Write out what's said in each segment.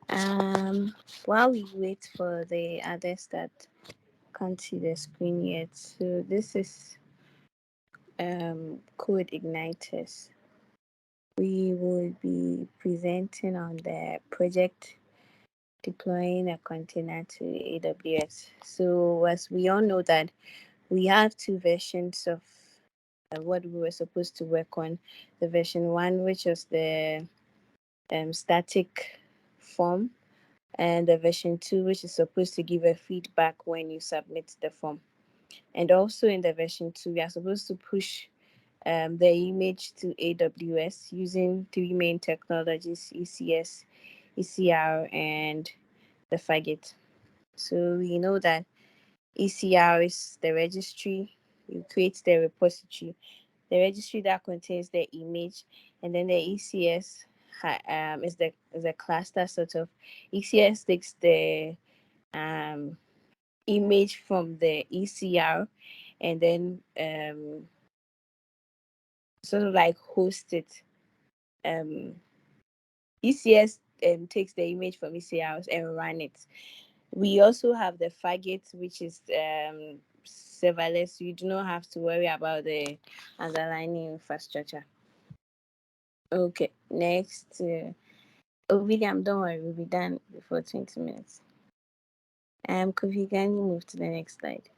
Um, while we wait for the others that can't see the screen yet, so this is code igniters. We will be presenting on the project deploying a container to AWS. So as we all know that we have two versions of what we were supposed to work on. The version one, which was the static form, and the version two, which is supposed to give a feedback when you submit the form. And also in the version two, we are supposed to push the image to AWS using three main technologies: ECS, ECR, and the Faggot. So we know that ECR is the registry. You create the repository, the registry that contains the image, and then the ECS is the cluster sort of. ECS takes the um, image from the ECR and then sort of like host it. Um, ECS takes the image from ECR and run it. We also have the Faggot, which is serverless. You do not have to worry about the underlying infrastructure. Okay, next. Oh, William, don't worry, we'll be done before 20 minutes. Kofi, can you move to the next slide?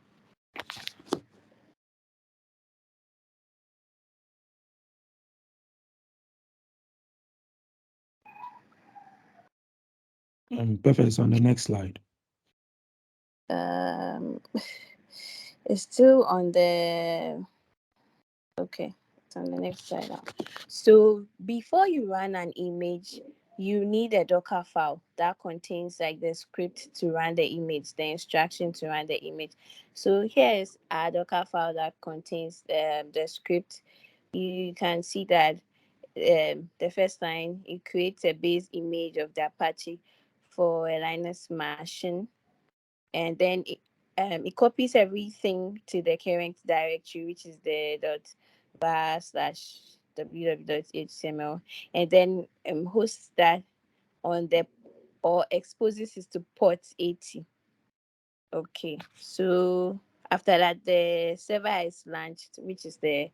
Perfect. It's on the next slide. Um, it's still on the. Okay, it's on the next slide now. So before you run an image, you need a Docker file that contains like the script to run the image, the instruction to run the image. So here is a Docker file that contains the script. You can see that the first line, it creates a base image of the Apache for a Linux machine, and then it copies everything to the current directory, which is the .var/www.html, and then hosts that on the or exposes it to port 80. Okay, so after that, the server is launched, which is the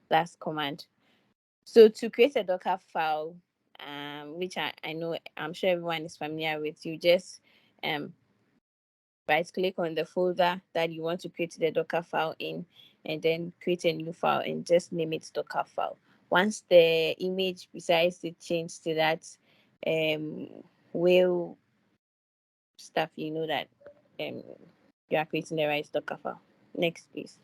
last command. So to create a Docker file, which I know I'm sure everyone is familiar with, you just um right click on the folder that you want to create the Docker file in, and then create a new file and just name it Docker file. Once the image decides to change to that um whale stuff, you know that um you are creating the right Docker file. Next, please.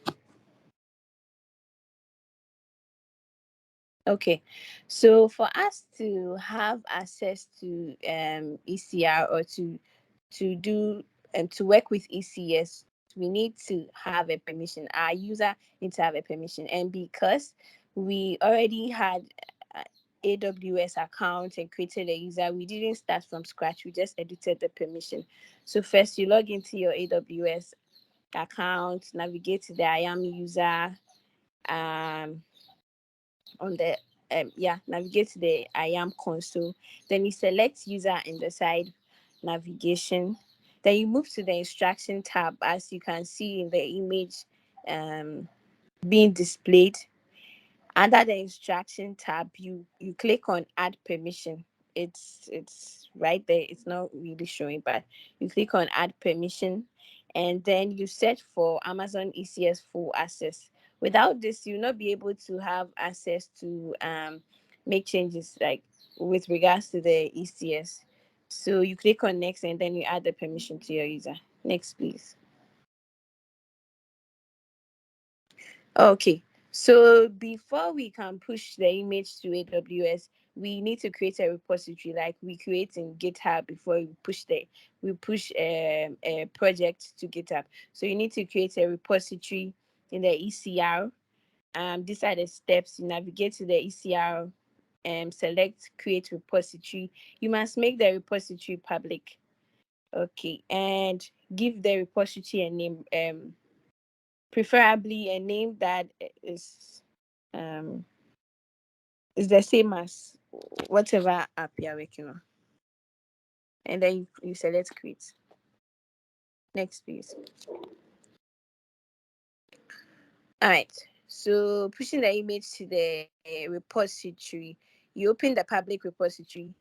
Okay, so for us to have access to ECR, or to do and to work with ECS, we need to have a permission. Our user needs to have a permission, and because we already had uh, AWS account and created a user, we didn't start from scratch. We just edited the permission. So first, you log into your AWS account, navigate to the I am user. Um, on the navigate to the I am console. Then you select user in the side navigation. Then you move to the instruction tab, as you can see in the image um, being displayed. Under the instruction tab, you click on add permission. It's right there. It's not really showing, but you click on add permission, and then you search for Amazon ECS full access. Without this, you'll not be able to have access to make changes like with regards to the ECS. So you click on next, and then you add the permission to your user. Next, please. Okay, so before we can push the image to AWS, we need to create a repository like we create in GitHub before we push a project to GitHub. So you need to create a repository in the ECR. These are the steps. You navigate to the ECR, select create repository. You must make the repository public. Okay, and give the repository a name. Preferably a name that um is the same as whatever app you're working on. and then you select create. Next, please. All right. So pushing the image to the repository, you open the public repository,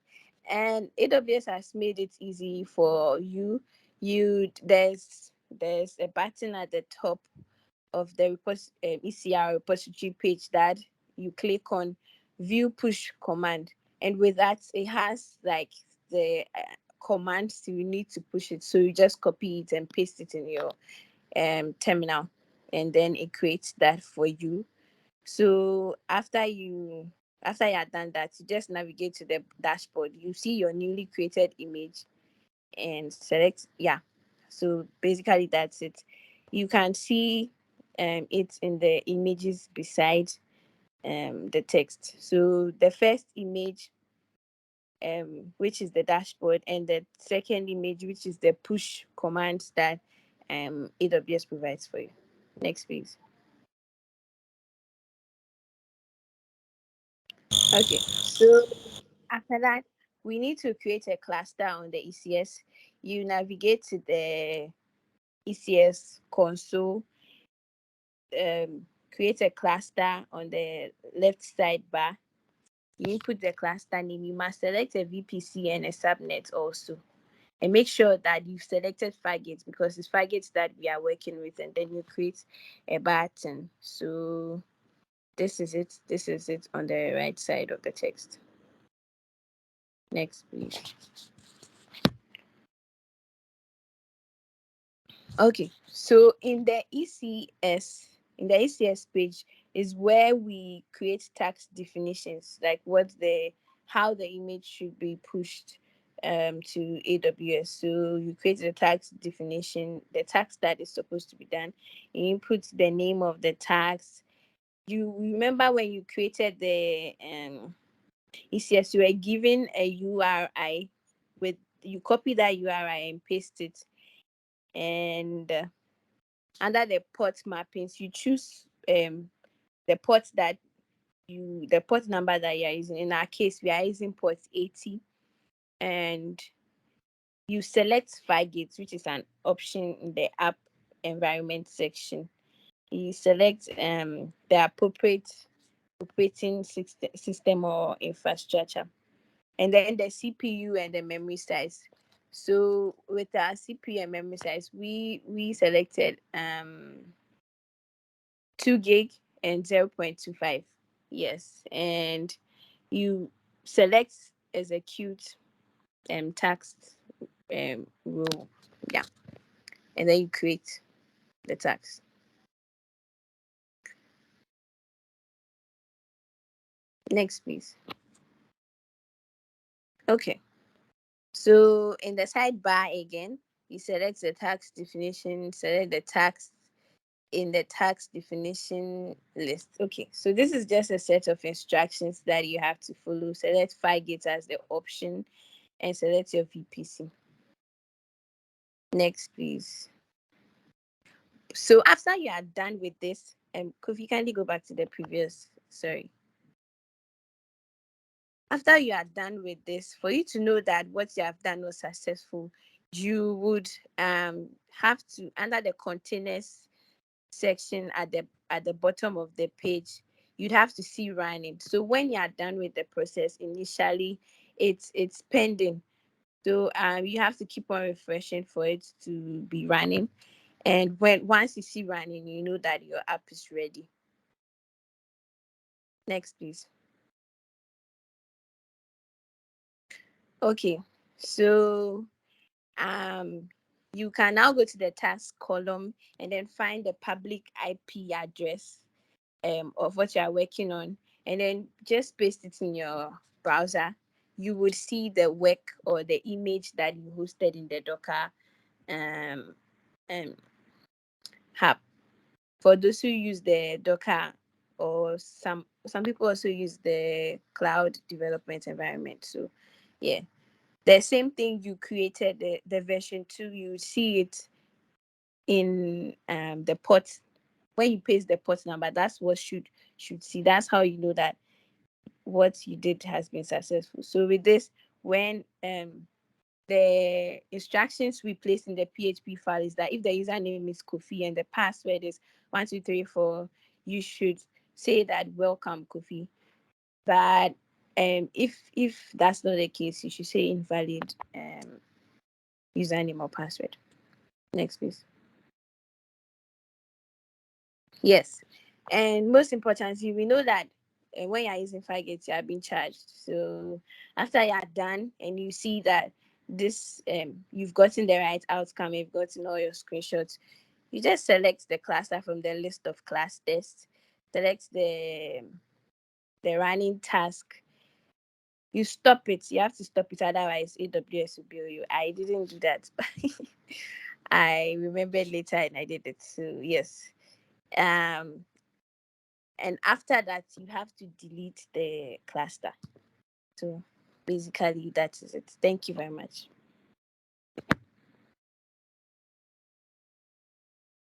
and AWS has made it easy for you. There's a button at the top of the ECR repository page that you click on view push command, and with that it has like the commands you need to push it. So you just copy it and paste it in your terminal, and then it creates that for you. So after you are done that, you just navigate to the dashboard. You see your newly created image and select, yeah. So basically that's it. You can see it in the images beside the text. So the first image, which is the dashboard, and the second image, which is the push command that AWS provides for you. Next, please. Okay, so after that, we need to create a cluster on the ECS. You navigate to the ECS console, create a cluster on the left side bar. You input the cluster name. You must select a VPC and a subnet also. And make sure that you've selected Fargate because it's Fargate that we are working with. And then you create a button. So this is it. This is it on the right side of the text. Next, please. Okay, so in the ECS page is where we create tax definitions, like how the image should be pushed to AWS. So you create the tax definition, the tax that is supposed to be done. You input the name of the tax. You remember when you created the ECS, you were given a URI with you copy that URI and paste it, and under the port mappings, you choose the port the port number that you're using. In our case, we are using port 80, and you select Fargate, which is an option in the app environment section. You select the appropriate operating system or infrastructure, and then the CPU and the memory size. So with our CPU and memory size, we selected 2 gig and 0.25. Yes, and you select execute tax rule. Yeah, and then you create the tax. Next, please. Okay, so in the sidebar again, you select the tax definition, select the tax in the tax definition list. Okay, so this is just a set of instructions that you have to follow. Select Fargate as the option and select your VPC. Next, please. So after you are done with this, Kofi, kindly go back to the previous. Sorry. After you are done with this, for you to know that what you have done was successful, you would have to, under the containers section at the bottom of the page, you'd have to see running. So when you are done with the process, initially it's pending. So you have to keep on refreshing for it to be running. And once you see running, you know that your app is ready. Next, please. Okay, so um, you can now go to the task column and then find the public IP address of what you are working on, and then just paste it in your browser. You would see the work or the image that you hosted in the Docker um, um, hub. For those who use the Docker, or some people also use the cloud development environment. So yeah, the same thing you created, the version 2, you see it in the port. When you paste the port number, that's what should see. That's how you know that what you did has been successful. So with this, when the instructions we place in the PHP file is that if the username is Kofi and the password is 1234, you should say that welcome Kofi. But if that's not the case, you should say invalid username or password. Next, please. Yes, and most importantly, we know that when you're using Fargate, you are being charged. So after you are done and you see that this you've gotten the right outcome, you've gotten all your screenshots, you just select the cluster from the list of class tests, select the running task. You stop it. You have to stop it, otherwise AWS will bill you. I didn't do that. I remembered later and I did it. So yes. Um and after that you have to delete the cluster. So basically that is it. Thank you very much.